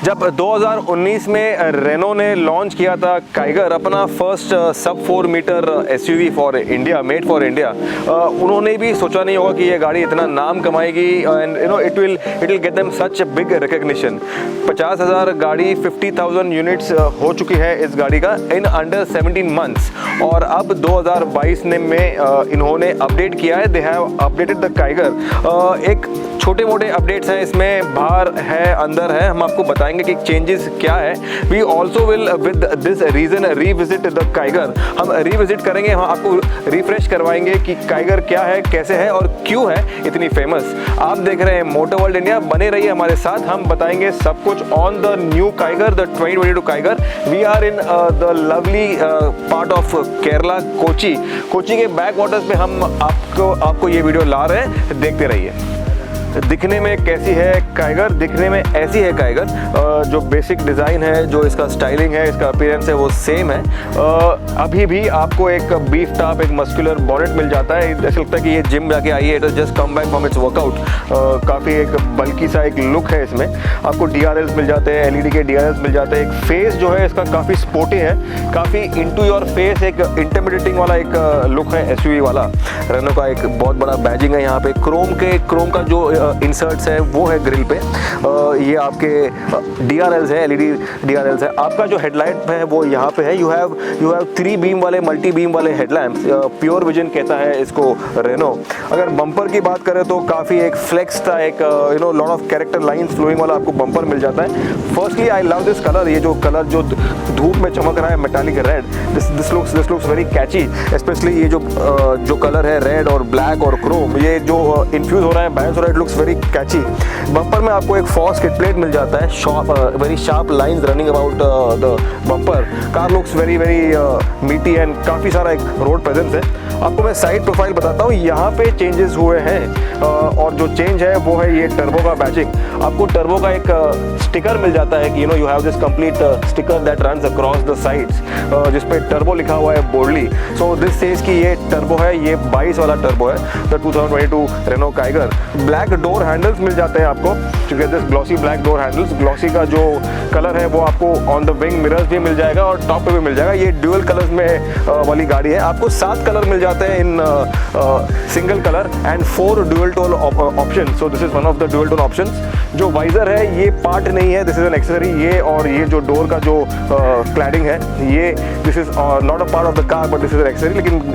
जब 2019 में रेनो ने लॉन्च किया था काइगर, अपना फर्स्ट सब 4 metre SUV for India, made for India, उन्होंने भी सोचा नहीं होगा कि ये गाड़ी इतना नाम कमाएगी and it will get them such big recognition. 50,000 गाड़ी, 50,000 यूनिट्स हो चुकी है इस गाड़ी का इन अंडर 17 मंथ्स। और अब 2022 में इन्होंने अपडेट किया है, they have updated the Kiger. एक छोटे मोटे अपडेट्स हैं इसमें, बाहर है अंदर है, हम आपको बताएंगे कि चेंजेस क्या है। We also will with this reason revisit the Kiger, हम रीविजिट करेंगे, हम आपको रिफ्रेश करवाएंगे कि काइगर क्या है, कैसे है और क्यों है इतनी फेमस। आप देख रहे हैं मोटर वर्ल्ड इंडिया, बने रहिए हमारे साथ, हम बताएंगे सब कुछ on the new Kiger, the 2022 Kiger. We are in the lovely part of Kerala, Kochi के बैक वाटर्स में हम आपको ये वीडियो ला रहे हैं, देखते रहिए। दिखने में कैसी है काइगर? दिखने में ऐसी है काइगर, जो बेसिक डिज़ाइन है, जो इसका स्टाइलिंग है, इसका अपीयरेंस है वो सेम है। अभी भी आपको एक बीफ टॉप, एक मस्कुलर बॉनेट मिल जाता है। ऐसा लगता है कि ये जिम जाके आई है, it is just come back from its workout. काफ़ी एक बल्कि सा एक लुक है इसमें। आपको DRLs मिल जाते हैं, LED के DRLs मिल जाते हैं। एक फेस जो है इसका काफ़ी स्पोर्टी है, काफ़ी इनटू योर फेस, एक इंटिमिडेटिंग वाला एक लुक है SUV वाला। रेनो का एक बहुत बड़ा बैजिंग है यहाँ पे, क्रोम का जो इंसर्ट्स है वो है ग्रिल पे। ये आपके DRLs है, LED DRLs है। आपका जो हेडलाइट है वो यहाँ पे है। यू हैव 3 बीम वाले, मल्टी बीम वाले हेडलैम्प्स, प्योर विजन कहता है इसको रेनो। अगर बम्पर की बात करें तो काफ़ी एक फ्लेक्स था, एक lot of character lines flowing वाला आपको बम्पर मिल जाता है। Firstly I love this colour, ये जो कलर जो धूप में चमक रहा है, metallic red, this looks very catchy. Specially ये जो कलर है रेड और ब्लैक और क्रोम, ये जो इन्फ्यूज हो रहा है, बैलेंस हो रहा है, लुक्स वेरी कैची। बम्पर में आपको एक फॉस किट प्लेट मिल जाता है, very sharp lines running about the bumper. Car looks very मीटी एंड काफ़ी सारा एक रोड प्रेजेंस है। आपको मैं साइड प्रोफाइल बताता हूँ, यहाँ पे चेंजेस हुए हैं और जो चेंज है वो है ये टर्बो का बैजिंग। आपको टर्बो का एक स्टिकर मिल जाता है कि you have this complete sticker that runs across the sides, जिस पे टर्बो लिखा हुआ है बोल्डली। सो दिस सेज कि ये टर्बो है, ये 22 वाला टर्बो है, the 2022 Renault Kiger. Black door handles मिल जाते हैं आपको, क्योंकि this glossy black door handles. Glossy का जो कलर है वो आपको ऑन द विंग मिरर्स भी मिल जाएगा और टॉप पे भी मिल जाएगा। ये ड्यूअल कलर्स में वाली गाड़ी है। आपको 7 कलर मिल जाते हैं in single colour and 4 dual tone option. So this is one of the dual tone options. जो वाइजर है ये पार्ट नहीं है, दिस इज एन एक्सेसरी। ये और ये जो डोर का जो क्लैडिंग है, ये this is not a part of the car but this is an accessory, लेकिन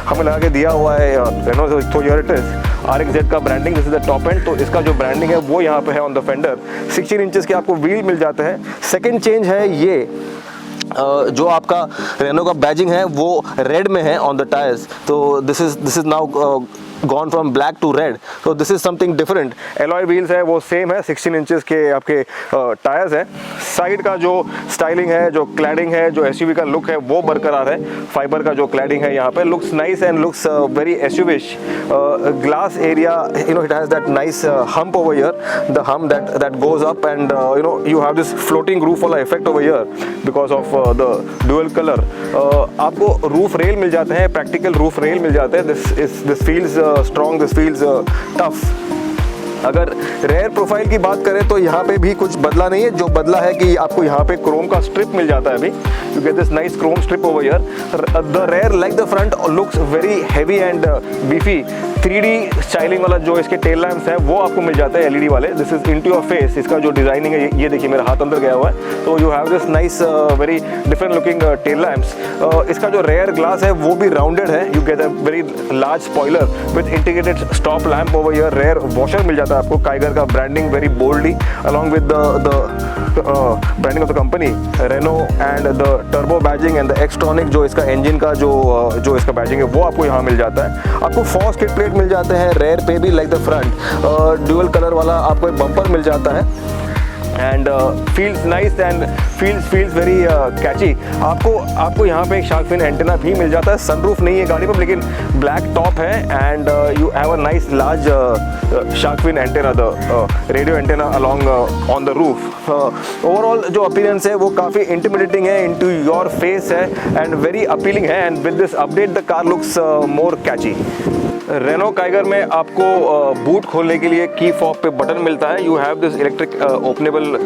हमें लगा के दिया हुआ है रेनो। तो हियर इट इज RXZ का branding, this is the top and. तो इसका जो ब्रांडिंग है वो यहाँ पे है ऑन द फेंडर। 16 इंचेस के आपको व्हील मिल जाते हैं। सेकंड चेंज है ये, जो आपका रेनो का बैजिंग है वो रेड में है ऑन द टायर्स। तो this is now gone from black to red, तो this is something different. Alloy wheels है वो सेम है, 16 इंचेस के आपके टायर्स हैं। साइड का जो स्टाइलिंग है, जो क्लैडिंग है, जो SUV का लुक है वो बरकरार है। फाइबर का जो क्लैडिंग है यहाँ पे looks nice and looks very SUV-ish। Glass area, it has that nice hump over here, the hump that goes up and you have this floating roof वाला effect over here because of the dual color। आपको roof rail mill जाते हैं, practical roof rail mill जाते हैं। this feels strong, this feels tough। अगर rare profile की बात करें तो यहाँ पे भी कुछ बदला नहीं है। जो बदला है कि आपको यहाँ पे क्रोम का स्ट्रिप मिल जाता है अभी, you get this nice chrome strip over here. The rear like the front looks very heavy and beefy. 3D styling वाला जो इसके टेल लैम्प्स है वो आपको मिल जाता है LED वाले। This is into your face. इसका जो डिजाइनिंग है ये देखिए, मेरा हाथ अंदर गया हुआ है, तो you have this nice very different looking tail lamps. इसका जो रेयर ग्लास है वो भी राउंडेड है। You get a very large spoiler with integrated stop lamp over here. Rear washer मिल जाता है आपको। काइगर का branding very boldly along with the branding of the company Renault and the turbo badging and the Xtronic जो इसका engine का जो इसका बैजिंग है वो आपको यहाँ मिल जाता है। आपको फॉस किट प्लेट मिल जाते हैं रेयर पे भी, like the front. Dual colour वाला आपको एक बम्पर मिल जाता है and feels nice and feels very catchy. आपको यहाँ पे एक शार्क फिन एंटेना भी मिल जाता है। सनरूफ नहीं है गाड़ी पर, लेकिन ब्लैक टॉप है and you have a nice large shark fin antenna, the radio antenna along on the roof. Overall जो अपीयरेंस है वो काफ़ी इंटिमिडेटिंग है, इनटू योर फेस है एंड वेरी अपीलिंग है and with this update the car looks more catchy. Renault Kiger में आपको boot खोलने के लिए की फॉब पे बटन मिलता है। You have this electric openable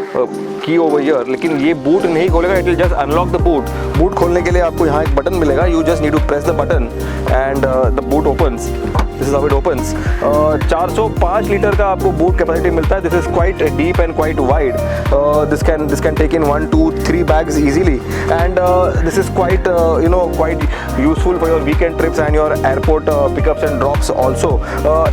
key over here, लेकिन ये बूट नहीं खोलेगा, it will just unlock the boot. Boot खोलने के लिए आपको यहाँ एक बटन मिलेगा, you just need to press the button and the boot opens. This is how it opens. 405 litre का आपको बूट कैपेसिटी मिलता है। This is quite deep and quite wide. This can take in 1, 2, 3 bags easily, and this is quite quite useful for your weekend trips and your airport pickups and drops also.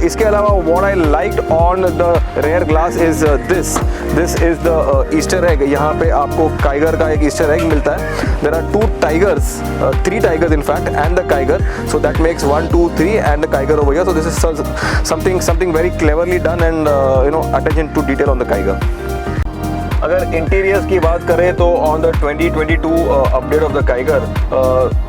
इसके अलावा what I liked on the rear glass is this is the Easter egg। यहाँ पे आपको Kiger का एक Easter egg मिलता है। There are 2 tigers, 3 tigers in fact, and the Kiger, so that makes 1, 2, 3 and the Kiger over here. So this is something very cleverly done, and attention to detail on the Kiger. अगर interiors की बात करें तो on the 2022 update of the Kiger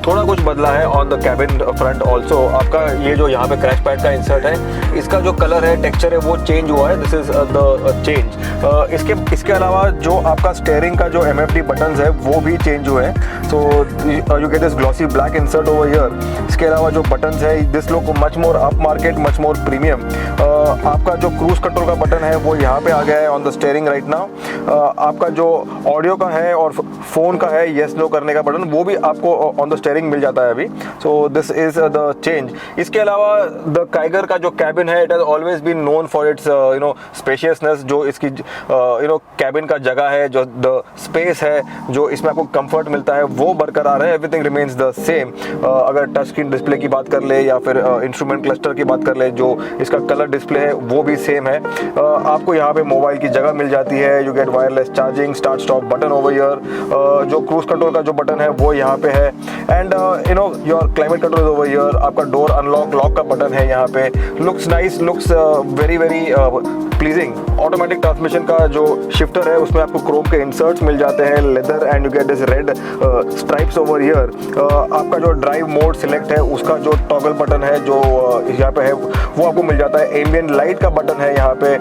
थोड़ा कुछ बदला है on the cabin front also. आपका ये जो यहाँ पे क्रैश पैड का इंसर्ट है, इसका जो कलर है, टेक्सचर है, वो चेंज हुआ है। This is the change. इसके अलावा जो आपका स्टेयरिंग का जो MFD बटन्स है वो भी चेंज हुए हैं। सो you get this glossy black insert over here. इसके अलावा जो बटन्स है, this look much more up market, much more premium. आपका जो क्रूज कंट्रोल का बटन है वो यहाँ पे आ गया है on the steering right now. आपका जो ऑडियो का है और फोन का है येस नो करने का बटन, वो भी आपको ऑन द स्टेयरिंग मिल जाता है अभी। So this is the change. इसके अलावा द काइगर का जो कैबिन है, it has always been known for its spaciousness. जो इसकी कैबिन का जगह है, जो द स्पेस है, जो इसमें आपको कंफर्ट मिलता है, वो बरकरार है। Everything remains the same. अगर टच स्क्रीन डिस्प्ले की बात कर ले या फिर इंस्ट्रूमेंट क्लस्टर की बात कर ले, जो इसका कलर डिस्प्ले है वो भी सेम है। आपको यहाँ पे मोबाइल की जगह मिल जाती है। You gate wireless charging, start stop button over here. जो क्रूज कंट्रोल का जो बटन है वो यहाँ पे है, and your climate control over here. आपका डोर अनलॉक लॉक का बटन है यहाँ पे। Looks nice, looks very very pleasing. Automatic transmission का जो शिफ्टर है उसमें आपको क्रोम के इंसर्ट्स मिल जाते हैं, leather, and you get this red stripes over here. आपका जो ड्राइव मोड सिलेक्ट है उसका जो टॉगल बटन है जो यहाँ पे है वो आपको मिल जाता है। एम्बिएंट लाइट का बटन है यहाँ पे।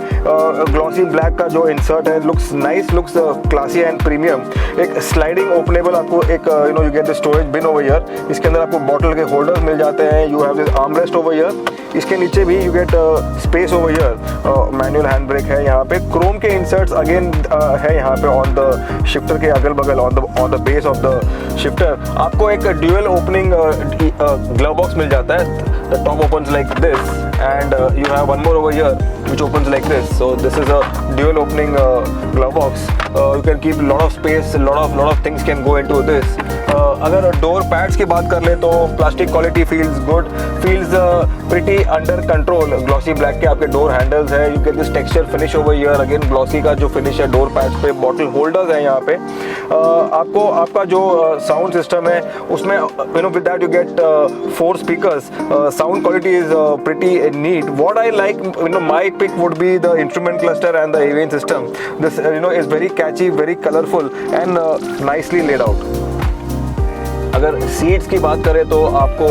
ग्लॉसी ब्लैक का जो इंसर्ट है, looks nice, looks classy and premium. एक स्लाइडिंग ओपनेबल आपको एक you get the storage bin over here. इसके अंदर आपको बॉटल के होल्डर्स मिल जाते हैं। You have this armrest over here. इसके नीचे भी you get space over here. Manual hand brake है यहाँ पे। क्रोम के इंसर्ट्स अगेन है यहाँ पे ऑन द शिफ्टर के अगल बगल, on the base of the shifter. आपको एक ड्यूअल ओपनिंग ग्लव बॉक्स मिल जाता है। The top opens like this, and you have one more over here which opens like this. So this is a dual opening glove box. You can keep a lot of space, lot of things can go into this. अगर door pads की बात कर ले तो plastic quality feels good, feels pretty under control. Glossy black के आपके door handles है। You get this texture finish over here. Again glossy का जो फिनिश है डोर पैड्स पे। बॉटल होल्डर्स है यहाँ पे। आपको आपका जो साउंड सिस्टम है उसमें with that you get 4 speakers. Sound quality is pretty neat. What I like, my pick would be the instrument cluster and the avian system. This is very catchy, very colourful and nicely laid out. अगर seats की बात करें तो आपको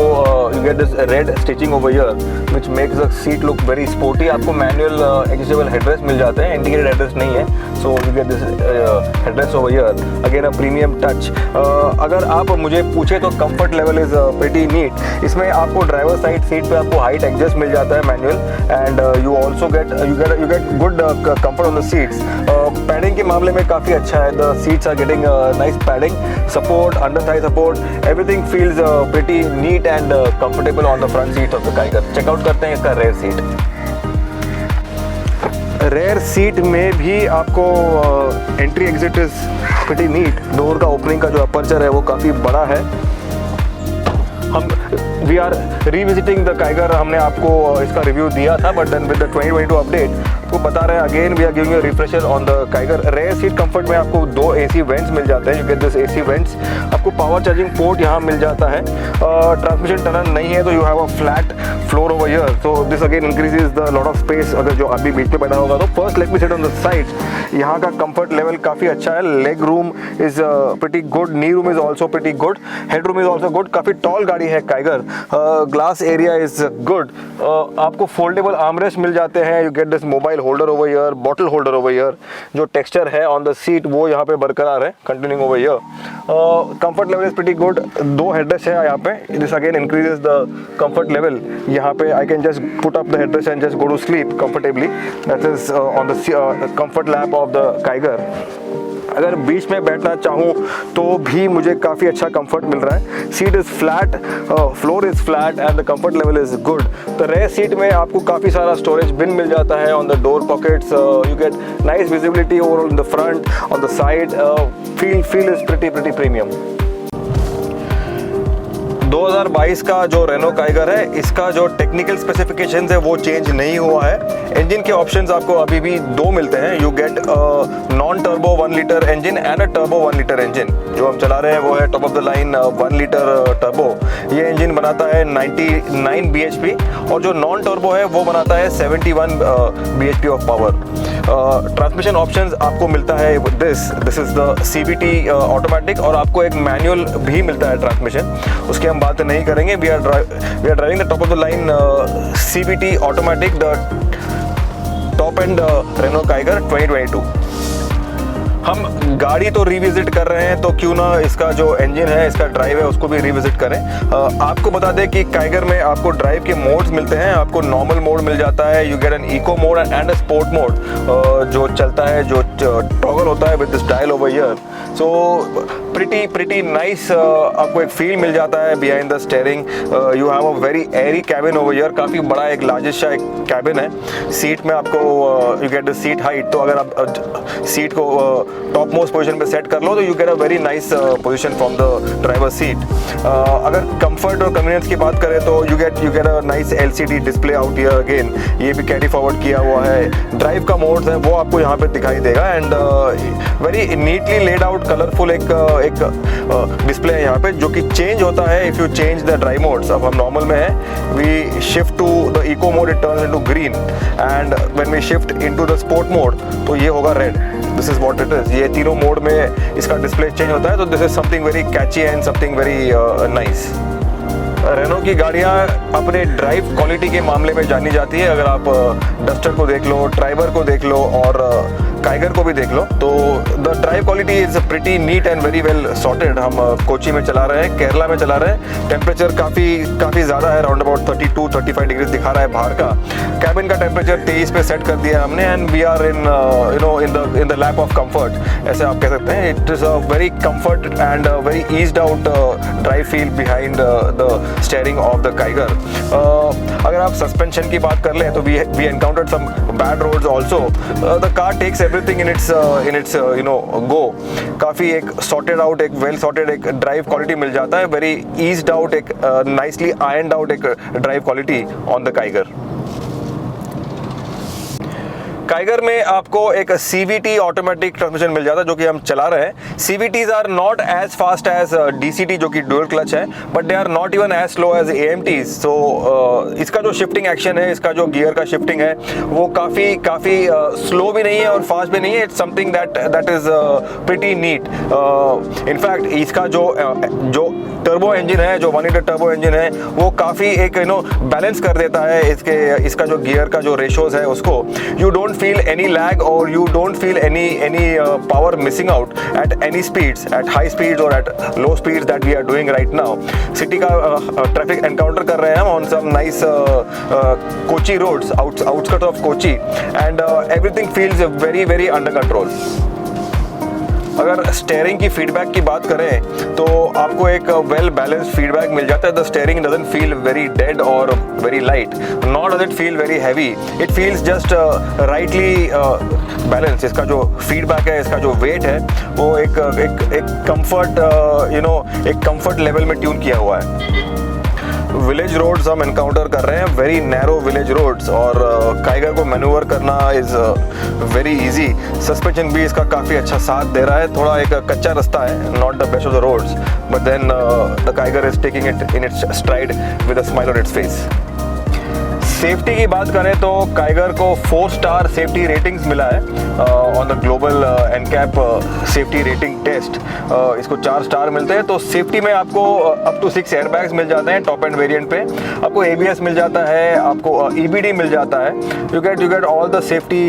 you get this red stitching over here which makes the seat look very sporty. आपको manual adjustable headrest मिल जाते हैं, इंटीग्रेटेड हेडरेस्ट नहीं है। So you get this headrest over here, again a premium touch. अगर आप मुझे पूछे तो comfort level is pretty neat. इसमें आपको ड्राइवर साइड सीट पे आपको हाइट एडजस्ट मिल जाता है manual, and you also get good comfort on the seats. Padding के मामले में काफ़ी अच्छा है। The seats are getting nice padding, support, under thigh support, everything feels pretty neat and comfortable on the front seat of the Kiger. Check out करते हैं इसका rare seat. Rare seat में भी आपको entry exit is pretty neat। Door का opening का जो aperture है वो काफ़ी बड़ा है। We are revisiting the Kiger. हमने आपको इसका रिव्यू दिया था, but then with the 2022 update आपको बता रहे हैं again we are giving a refresher on the Kiger. Rear seat comfort में आपको 2 AC वेंट्स मिल जाते हैं। You get this AC vents. आपको पावर चार्जिंग पोर्ट यहाँ मिल जाता है। ट्रांसमिशन टनल नहीं है तो you have a flat floor over here. So this again increases the lot of space. अगर जो अभी बीच पे बैठा होगा तो first let me sit on the side. यहाँ का कंफर्ट लेवल काफ़ी अच्छा है। Leg room is pretty good, knee room is also pretty good, head room is also good. काफ़ी टॉल गाड़ी है Kiger. Glass area is good. आपको foldable armrest मिल जाते हैं। You get this mobile mobile holder over here, bottle holder over here, जो texture है on the seat वो यहाँ पे बरकरार है, continuing over here. Comfort level is pretty good. 2 headrest है यहाँ पे, this again increases the comfort level. यहाँ पे I can just put up the headrest and just go to sleep comfortably, that is on the comfort lap of the Kiger. अगर बीच में बैठना चाहूँ तो भी मुझे काफ़ी अच्छा कंफर्ट मिल रहा है। Seat is flat, floor is flat and the comfort level is good. तो रेयर सीट में आपको काफ़ी सारा स्टोरेज बिन मिल जाता है on the door pockets, you get nice visibility over on the front, on the side, feel is pretty premium. 2022 का जो Renault Kiger है, इसका जो टेक्निकल स्पेसिफिकेशंस है वो चेंज नहीं हुआ है। इंजन के ऑप्शंस आपको अभी भी 2 मिलते हैं। You gate non turbo 1 litre engine and a turbo 1 litre engine. जो हम चला रहे हैं वो है top of the line 1 litre turbo. ये इंजन बनाता है 99 bhp और जो नॉन टर्बो है वो बनाता है 71 bhp of power. Transmission options आपको मिलता है this is the CVT automatic, और आपको एक मैनुअल भी मिलता है ट्रांसमिशन, उसकी हम बात नहीं करेंगे। We are driving the top of the line CVT automatic, the top end Renault Kiger 2022। हम गाड़ी तो रिविजिट कर रहे हैं तो क्यों ना इसका जो इंजन है, इसका ड्राइव है, उसको भी रिविजिट करें। आपको बता दें कि काइगर में आपको ड्राइव के मोड्स मिलते हैं। आपको नॉर्मल मोड मिल जाता है, you get an eco mode and a sport mode जो चलता है, जो टॉगल होता है with this dial over here. So pretty nice आपको एक फील मिल जाता है behind the steering. You have a very airy cabin over here, काफ़ी बड़ा एक लार्जेस्ट सा एक कैबिन है। सीट में आपको you get the seat height, तो अगर आप सीट को टॉप मोस्ट पोजीशन पे सेट कर लो तो you get a very nice position from the driver seat. अगर कंफर्ट और कन्वीनियंस की बात करें तो you get a nice LCD display out here again, ये भी कैरी फॉरवर्ड किया हुआ है। ड्राइव का मोड्स है वो आपको यहाँ पे दिखाई देगा and very neatly laid out colourful एक डिस्प्ले है यहाँ पे, जो कि चेंज होता है if you change the drive modes. अब हम नॉर्मल में है, we shift to the eco mode, it turns into green, and when we shift into the sport mode तो ये होगा red. This is what it is. ये तीनों mode में इसका डिस्प्ले चेंज होता है, तो this is something very catchy and something very nice. Renault की गाड़ियाँ अपने ड्राइव क्वालिटी के मामले में जानी जाती है। अगर आप डस्टर को देख लो, ट्राइबर को देख लो और काइगर को भी देख लो, तो the drive quality is pretty neat and very well sorted. हम कोची में चला रहे हैं, केरला में चला रहे हैं। टेम्परेचर काफ़ी ज़्यादा है, अराउंड अबाउट 32-35 डिग्री दिखा रहा है बाहर का। कैबिन का टेम्परेचर 23 पे सेट कर दिया हमने and we are in the lap of comfort, ऐसे आप कह सकते हैं। It is a very comfort and very eased out drive feel behind the steering of the Kiger. अगर आप सस्पेंशन की बात कर लें तो we encountered some bad roads also. The car takes everything in its go. काफ़ी एक sorted out, एक वेल सॉर्टेड एक ड्राइव क्वालिटी मिल जाता है, वेरी ईज्ड आउट, एक नाइसली आयर्नड आउट एक drive quality on the Kiger. Kiger में आपको एक CVT ऑटोमेटिक ट्रांसमिशन मिल जाता है, जो कि हम चला रहे हैं। CVTs are not as fast as DCT जो कि डुअल क्लच है, but they are not even as slow as AMTs। So इसका जो शिफ्टिंग एक्शन है, इसका जो गियर का शिफ्टिंग है, वो काफ़ी स्लो भी नहीं है और फास्ट भी नहीं है। It's something that is pretty neat. In fact इसका जो टर्बो इंजन है, जो 1 लीटर टर्बो इंजन है, वो काफ़ी एक बैलेंस कर देता है इसका जो गियर का जो रेशोज है उसको। You don't feel any lag or you don't feel any power missing out at any speeds, at high speeds or at low speeds that we are doing right now. City का traffic encounter कर रहे हैं हम on some nice Kochi roads, outskirts of Kochi, and everything feels very under control. अगर steering की feedback की बात करें तो आपको एक वेल बैलेंस्ड फीडबैक मिल जाता है। The steering doesn't feel very dead और very light, not does it feel very heavy, it feels just rightly balance. इसका जो फीडबैक है, इसका जो वेट है, वो एक कंफर्ट एक कंफर्ट लेवल में ट्यून किया हुआ है। विलेज रोड्स हम एनकाउंटर कर रहे हैं, वेरी नैरो विलेज रोड्स, और काइगर को मैन्यूवर करना इज़ वेरी इजी। सस्पेंशन भी इसका काफ़ी अच्छा साथ दे रहा है। थोड़ा एक कच्चा रास्ता है, not the best of the roads, but then the Kiger is taking it in its stride with a smile on its face. Safety की बात करें तो काइगर को 4 स्टार सेफ्टी रेटिंग्स मिला है on the global NCAP safety rating test. इसको 4 star मिलते हैं। तो सेफ्टी में आपको अप टू 6 एयरबैग्स मिल जाते हैं टॉप एंड वेरिएंट पे, आपको ABS मिल जाता है, आपको EBD मिल जाता है। You get all the safety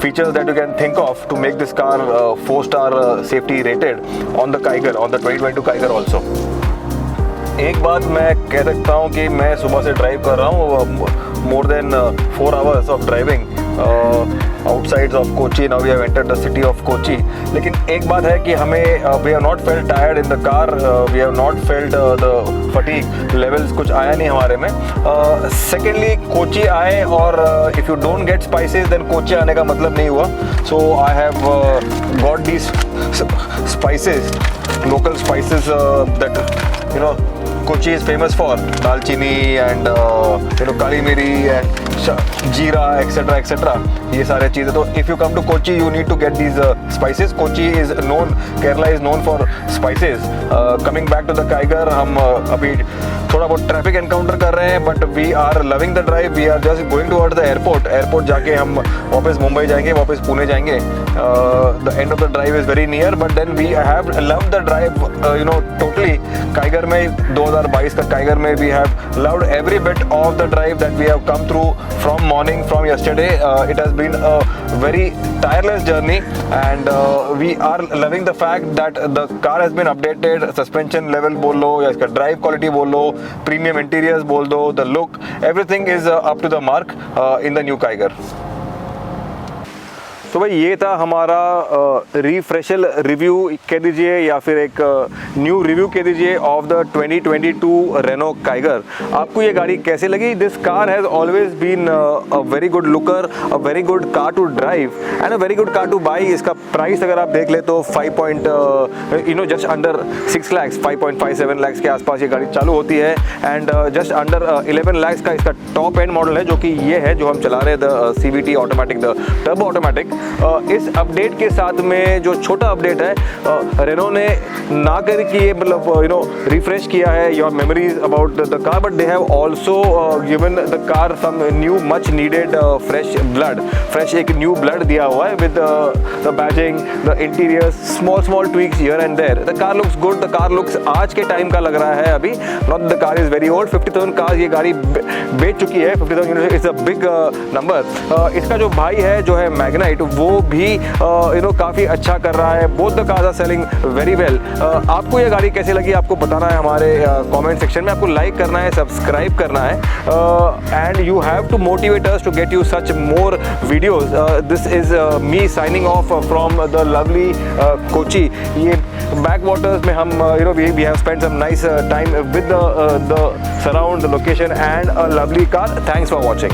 features that you can think of to make this car 4 star safety rated on the Kiger, on the 2022 Kiger also. एक बात मैं कह सकता हूँ कि मैं सुबह से ड्राइव कर रहा हूँ, more than 4 hours of driving outside of Kochi. Now we have entered the city of Kochi. लेकिन एक बात है कि हमें we have not felt tired in the car, we have not felt the fatigue levels, कुछ आया नहीं हमारे में। Secondly, कोची आए और if you don't get spices then Kochi आने का मतलब नहीं हुआ। So I have got these spices, local spices that you know Kochi is famous for, दालचीनी and काली मिरी and जीरा etc. ये सारे चीज़ें। तो if you come to Kochi you need to get these spices. Kochi is known, Kerala is known for spices. Coming back to the Kiger, हम अभी थोड़ा बहुत ट्रैफिक एनकाउंटर कर रहे हैं, but we are loving the drive. We are just going towards the airport. Airport जाके हम वापस मुंबई जाएंगे, वापस पुणे जाएंगे। The end of the drive is very near, but then we have loved the drive totally. Kiger में 2022 का Kiger में we have loved every bit of the drive that we have come through from morning, from yesterday. It has been a very tireless journey and we are loving the fact that the car has been updated. Suspension level बोल लो या इसका drive quality बोल लो, premium interiors बोल दो, the look, everything is up to the mark in the new Kiger. तो भाई ये था हमारा रिफ्रेशल रिव्यू कह दीजिए या फिर एक न्यू रिव्यू कह दीजिए ऑफ द 2022 रेनो काइगर। आपको ये गाड़ी कैसे लगी? This car has always been a very good looker, a very good car to drive and a very good car to buy. इसका प्राइस अगर आप देख ले तो 5 जस्ट अंडर 6 lakhs, 5.57 lakhs के आसपास ये गाड़ी चालू होती है एंड जस्ट अंडर 11 lakhs का इसका टॉप एंड मॉडल है, जो कि ये है जो हम चला रहे हैं, the CVT automatic, the turbo automatic. इस अपडेट के साथ में जो छोटा अपडेट है, रेनो ने ना कर कि ये मतलब रिफ्रेश किया है your memories about the car, but they have also given the car some new much needed fresh blood. Fresh एक न्यू ब्लड दिया हुआ है with the badging, the interior, small tweaks here and there. The car looks good, the car looks आज के time का लग रहा है अभी, not the car is very old. 50,000 cars ये गाड़ी बेच चुकी है, 50,000 unit is a big number. इसका जो भाई है जो है मैग्नाइट, वो भी काफ़ी अच्छा कर रहा है। Both the cars are selling very well. आपको ये गाड़ी कैसी लगी आपको बताना है हमारे कमेंट सेक्शन में। आपको लाइक करना है, सब्सक्राइब करना है and you have to motivate us to get you such more videos. This is me signing off from the lovely Kochi. ये बैक वाटर्स में हम we have spend some nice time with the surround, the location and a lovely car. Thanks for watching.